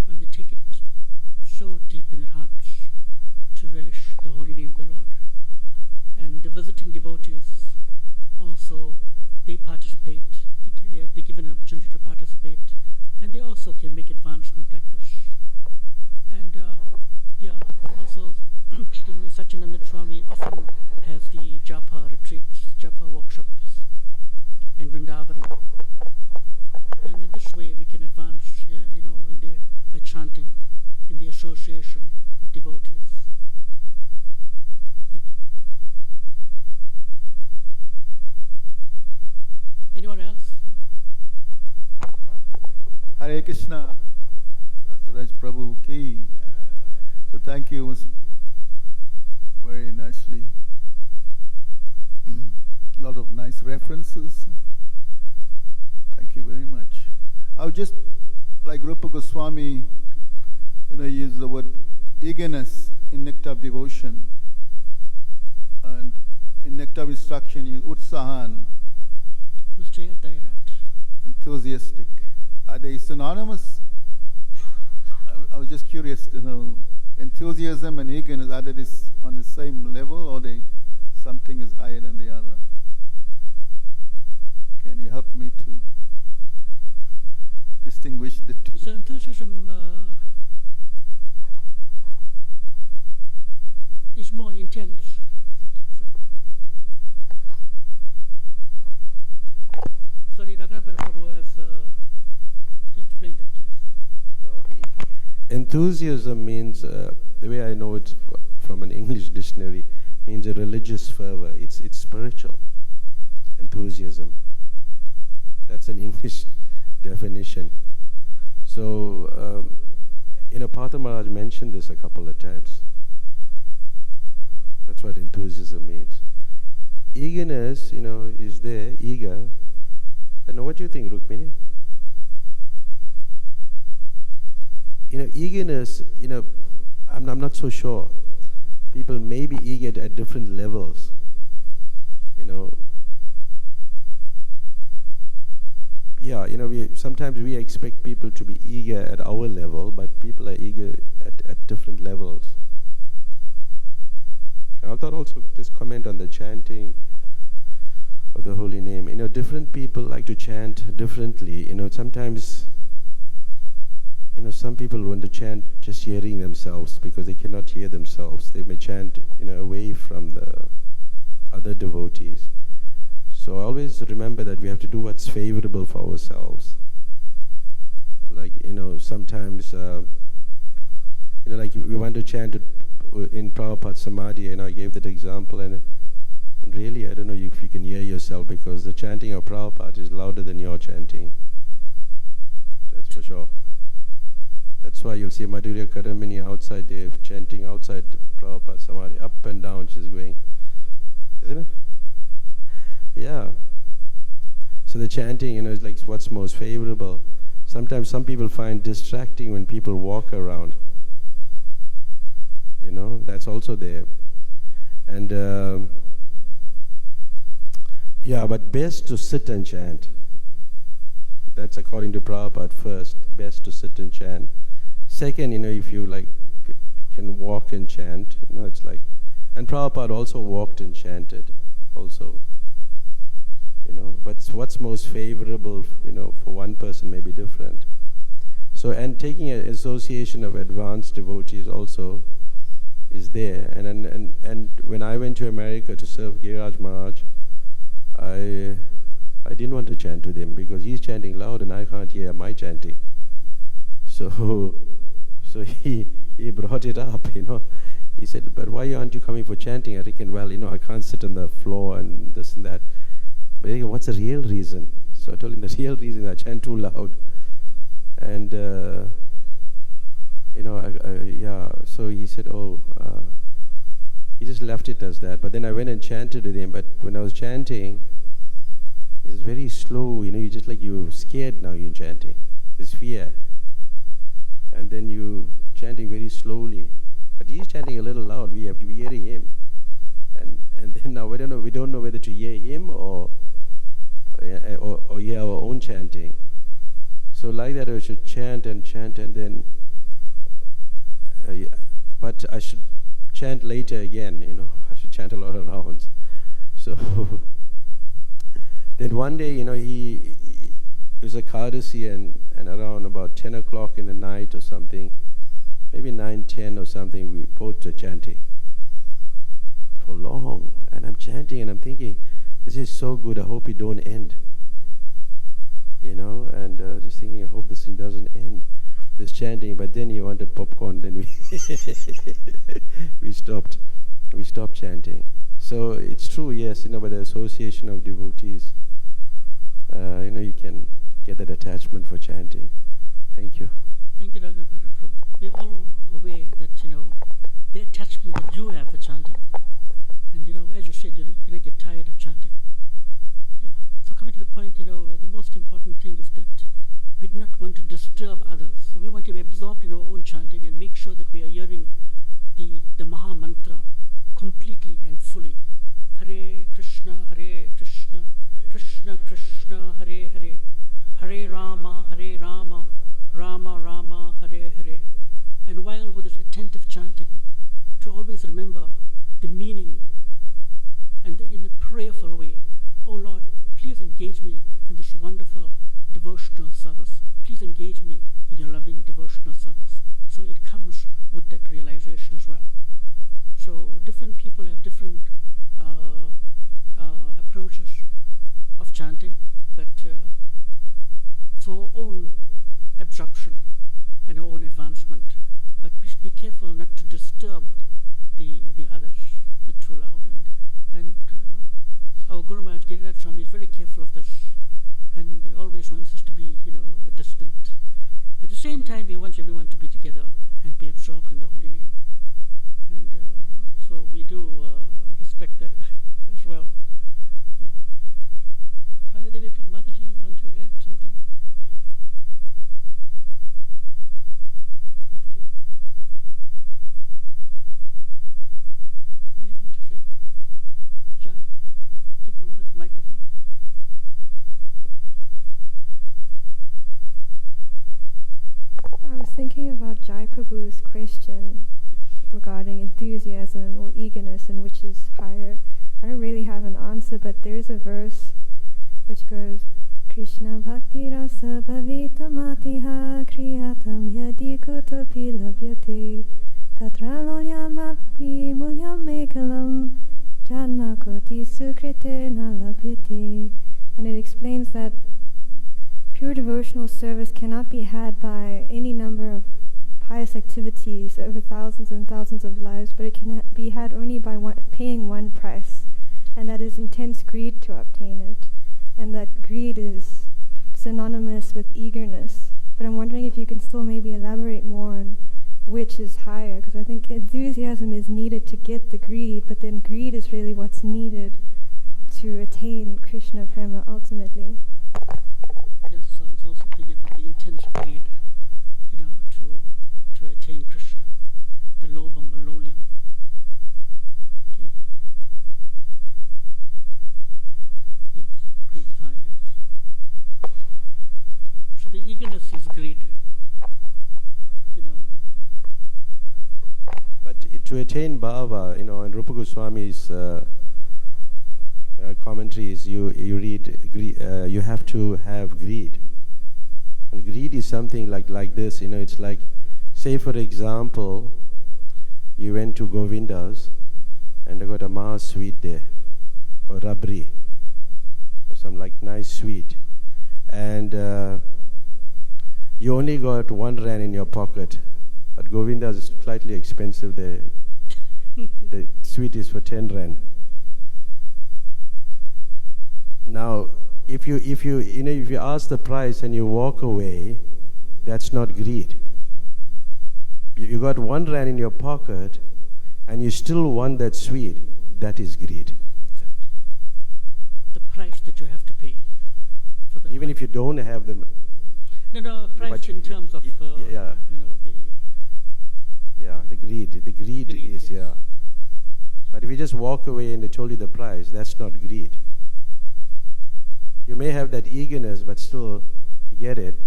And they take it so deep in their hearts to relish the holy name of the Lord. And the visiting devotees also, they participate. They're given an opportunity to participate, and they also can make advancement like this. And also, Satyananda Swami often has the japa retreats, japa workshops in Vrindavan. And in this way we can advance, by chanting in the association of devotees. Thank you. Anyone else? Hare Krishna. Rasaraja Prabhu ki. So thank you. It was very nicely. A lot of nice references. Thank you very much. I would just, like Rupa Goswami, use the word eagerness in Nectar of devotion. And in Nectar of instruction, use utsahan, enthusiastic. Are they synonymous? I was just curious to know. Enthusiasm and eagerness, are they on the same level, or something is higher than the other? Can you help me to distinguish the two? So enthusiasm is more intense. Sorry, Raghunatha Prabhu has explained that. Yes. No, the enthusiasm means, the way I know it from an English dictionary, means a religious fervor. It's spiritual. Enthusiasm. That's an English definition. So, Partha Maharaj mentioned this a couple of times. That's what enthusiasm means. Eagerness, is there, eager. I know, what do you think, Rukmini? Eagerness, I'm not so sure. People may be eager at different levels. Yeah, sometimes we expect people to be eager at our level, but people are eager at different levels. I thought also just comment on the chanting of the holy name. Different people like to chant differently. Sometimes, some people want to chant just hearing themselves because they cannot hear themselves. They may chant, away from the other devotees. So always remember that we have to do what's favorable for ourselves. Like, sometimes, like we want to chant in Prabhupada Samadhi, I gave that example, and really, I don't know if you can hear yourself, because the chanting of Prabhupada is louder than your chanting. That's for sure. That's why you'll see Madhurya Kadamini outside there chanting outside Prabhupada Samadhi, up and down she's going. Isn't it? Yeah. So the chanting, is like what's most favorable. Sometimes some people find distracting when people walk around. That's also there. And but best to sit and chant. That's according to Prabhupada first. Best to sit and chant. Second, if you can walk and chant, it's like, and Prabhupada also walked and chanted also. But what's most favorable, for one person may be different. So, and taking an association of advanced devotees also is there. And when I went to America to serve Giriraj Maharaj, I didn't want to chant with him because he's chanting loud and I can't hear my chanting. So he brought it up, He said, but why aren't you coming for chanting? I reckon, well, I can't sit on the floor and this and that. But what's the real reason? So I told him the real reason I chant too loud. And, so he said, he just left it as that. But then I went and chanted with him. But when I was chanting, it's very slow, you just you're scared now you're chanting. There's fear. And then you chanting very slowly. But he's chanting a little loud, we have to be hearing him. And then now we don't know whether to hear him or hear our own chanting. So like that I should chant and then but I should chant later again, I should chant a lot of rounds. So then one day, it was a courtesy and around about 10 o'clock in the night or something, maybe 9:10 or something, we both were chanting for long. And I'm chanting and I'm thinking, this is so good, I hope it don't end. And just thinking, I hope this thing doesn't end, this chanting. But then he wanted popcorn, then we stopped chanting. So it's true, yes, by the association of devotees, you can get that attachment for chanting. Thank you. Thank you, Raghunath Prabhu. We're all aware that, the attachment that you have for chanting. And, as you said, you're going to get tired of chanting. Yeah. So coming to the point, the most important thing is that we do not want to disturb others. So we want to be absorbed in our own chanting and make sure that we are hearing the Maha Mantra completely and fully. Hare Krishna, Krishna Krishna, Hare Hare, Hare Rama, Rama Rama, Hare Hare. And while with this attentive chanting, to always remember the meaning and in a prayerful way. Oh Lord, please engage me in this wonderful devotional service. Please engage me in your loving devotional service. So it comes with that realization as well. So different people have different approaches of chanting, but for our own absorption and our own advancement. But be careful not to disturb the others, not too loud. And our Guru Maharaj Giriraj Swami is very careful of this, and always wants us to be, distant. At the same thinking about Jai Prabhu's question regarding enthusiasm or eagerness and which is higher. I don't really have an answer, but there is a verse which goes, Krishna bhakti rasa bhavita matiha kriyatam yadi kutapi labhyate tatra lolyamapi mulyam mekalam janma koti sukritena labhyate. And it explains that pure devotional service cannot be had by any number of pious activities over thousands and thousands of lives, but it can be had only by paying one price, and that is intense greed to obtain it. And that greed is synonymous with eagerness. But I'm wondering if you can still maybe elaborate more on which is higher, because I think enthusiasm is needed to get the greed, but then greed is really what's needed to attain Krishna Prema ultimately. Yes, I was also thinking about the intense greed, to attain Krishna, the lobam, malolium. Okay. Yes, greed is high, yes. So the eagerness is greed, But to attain bhava, in Rupa Goswami's commentaries, you read, you have to have greed. And greed is something like this, it's like, say for example, you went to Govinda's and I got a Maha sweet there, or rabri, or some like nice sweet. And you only got 1 rand in your pocket, but Govinda's is slightly expensive. The sweet is for 10 rand. Now, if you ask the price and you walk away, that's not greed. You got 1 rand in your pocket and you still want that sweet, that is greed. Exactly. The price that you have to pay for that. Even if you don't have them. No, price in terms of, yeah. The greed. The greed is, yes. yeah. But if you just walk away and they told you the price, that's not greed. You may have that eagerness, but still to get it.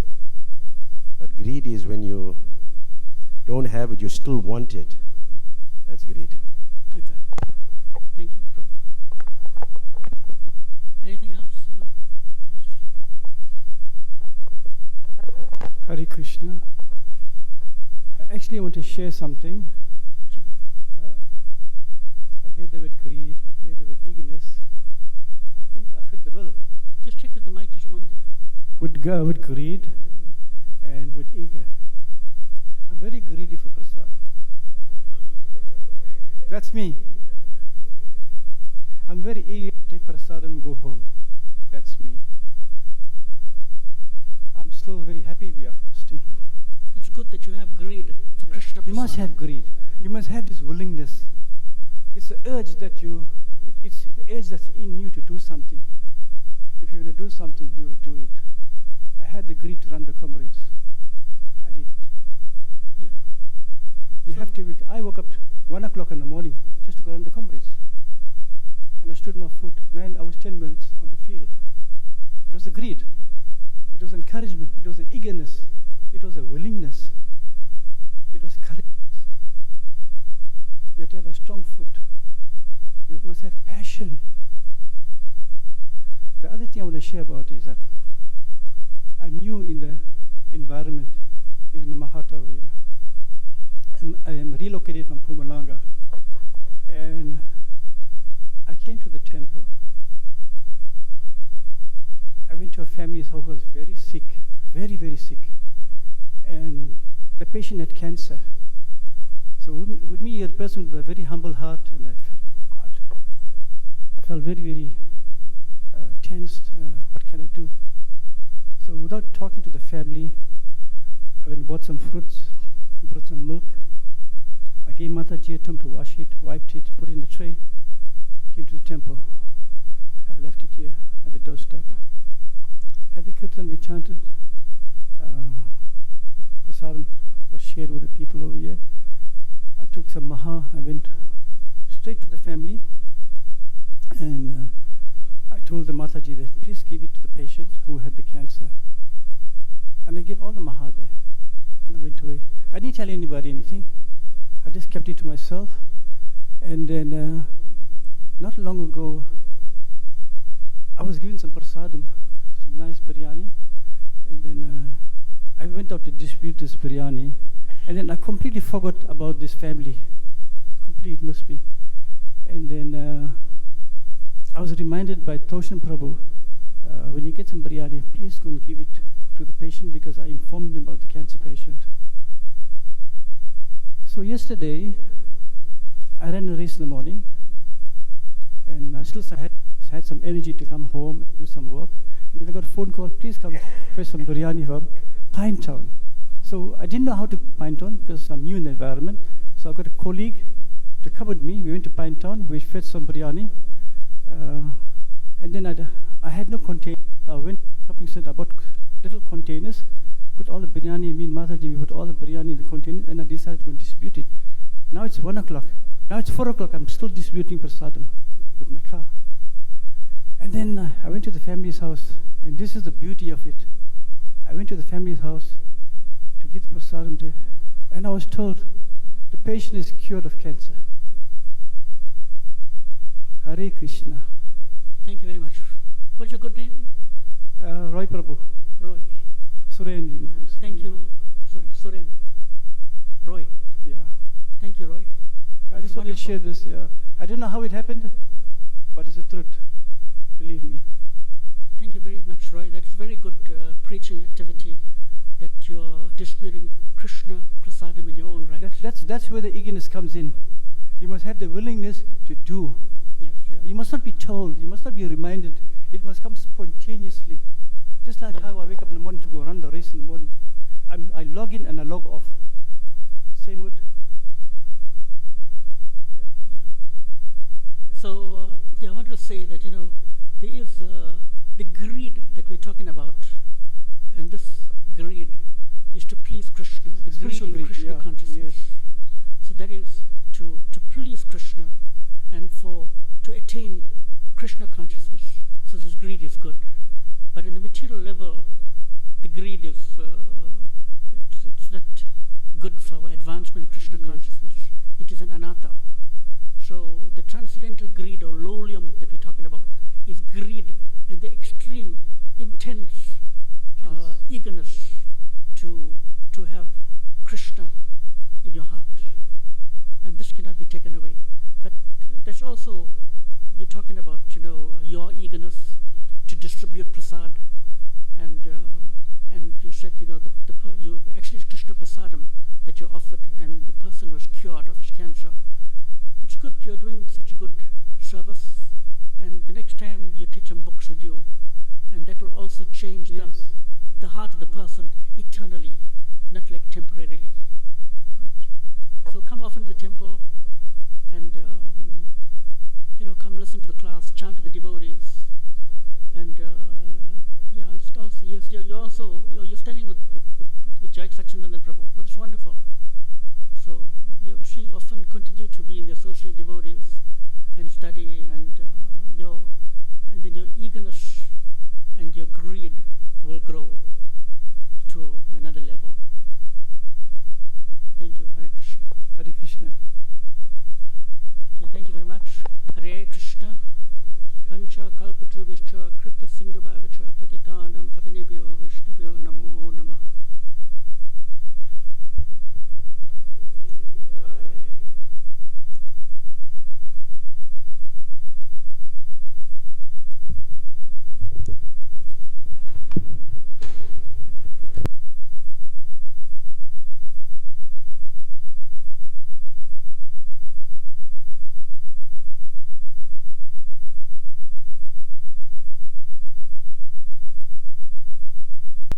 But greed is when you don't have it, you still want it. That's greed. Exactly. Thank you, Prabhu. Anything else? Yes. Hare Krishna. Actually, I want to share something. I hear the word greed, I hear the word eagerness. I think I fit the bill. Just check if the mic is on there. Would go with greed and with eager. I'm very greedy for prasad. That's me. I'm very eager to take prasad and go home. That's me. I'm still very happy we are fasting. It's good that you have greed for Krishna. You must have greed. You must have this willingness. It's the urge that it's the urge that's in you to do something. If you want to do something, you'll do it. I had the greed to run the comrades. I did. Yeah. You have to. I woke up 1 o'clock in the morning just to go run the comrades. And I stood on my foot. Man, I was 10 minutes on the field. It was the greed. It was encouragement. It was the eagerness. It was a willingness. It was courage. You have to have a strong foot. You must have passion. The other thing I want to share about is that I'm new in the environment in the Mahata area. I am relocated from Pumalanga, and I came to the temple. I went to a family who was very sick, very, very sick, and the patient had cancer. So with me, a person with a very humble heart, and I felt, oh God, I felt very, very tensed. What can I do? So without talking to the family, I went and bought some fruits, brought some milk. I gave Mataji a time to wash it, wiped it, put it in the tray, came to the temple. I left it here at the doorstep. Had the kirtan, we chanted. Prasadam was shared with the people over here. I took some maha, I went straight to the family, and I told the Mataji that please give it to the patient who had the cancer. And I gave all the maha there. And I went away. I didn't tell anybody anything. I just kept it to myself. And then, not long ago, I was given some prasadam, some nice biryani. And then I went out to distribute this biryani. And then I completely forgot about this family. Complete must be. And then I was reminded by Toshan Prabhu, when you get some biryani, please go and give it to the patient, because I informed him about the cancer patient. So yesterday, I ran a race in the morning, and still I had some energy to come home and do some work. And then I got a phone call, please come fetch some biryani from Pine Town. So I didn't know how to Pine Town because I'm new in the environment. So I got a colleague to come with me. We went to Pine Town, we fetched some biryani. And then I had no container. I went to the shopping center, I bought little containers, put all the biryani, me and Mataji, we put all the biryani in the containers, and I decided to go and distribute it. Now it's 1 o'clock. Now it's 4 o'clock. I'm still distributing prasadam with my car. And then I went to the family's house, and this is the beauty of it. I went to the family's house to get the prasadam there, and I was told the patient is cured of cancer. Hare Krishna. Thank you very much. What's your good name? Roy Prabhu. Roy. Suren. You can call me Suren. Thank you, Suren. Roy. Yeah. Thank you, Roy. I just wanted to share this. Yeah. I don't know how it happened, but it's the truth. Believe me. Thank you very much, Roy. That's very good preaching activity, that you're distributing Krishna prasadam in your own right. That's where the eagerness comes in. You must have the willingness to do. Yes. Yeah. You must not be told. You must not be reminded. It must come spontaneously. Just like how I wake up in the morning to go run the race in the morning. I log in and I log off. The same would. So, I wanted to say that, there is the greed that we're talking about, and this greed is to please Krishna, the greed in Krishna consciousness. Yes. So that is to please Krishna and to attain Krishna consciousness. So this greed is good. But in the material level, the greed is, it's not good for our advancement in Krishna consciousness. It is an anatta. So the transcendental greed or lolium that we're talking about is greed and the extreme, intense eagerness to have Krishna in your heart. And this cannot be taken away. But that's also, you're talking about, your eagerness to distribute prasad. And you said, you actually it's Krishna prasadam that you offered, and the person was cured of his cancer. It's good you're doing such a good service, and the next time you take some books with you, and that will also change the heart of the person eternally, not like temporarily. Right? So come often to the temple, and come listen to the class, chant to the devotees, and it's also you're standing with Jai Sachinandan Prabhu. Oh, that's wonderful. So you're seeing often continue to be in the associate devotees and study, and then your eagerness and your greed will grow to another level. Thank you. Hare Krishna. Hare Krishna. Okay, thank you very much. Hare Krishna. Pancha kalpatrubhyascha kripa sindhu bhavacha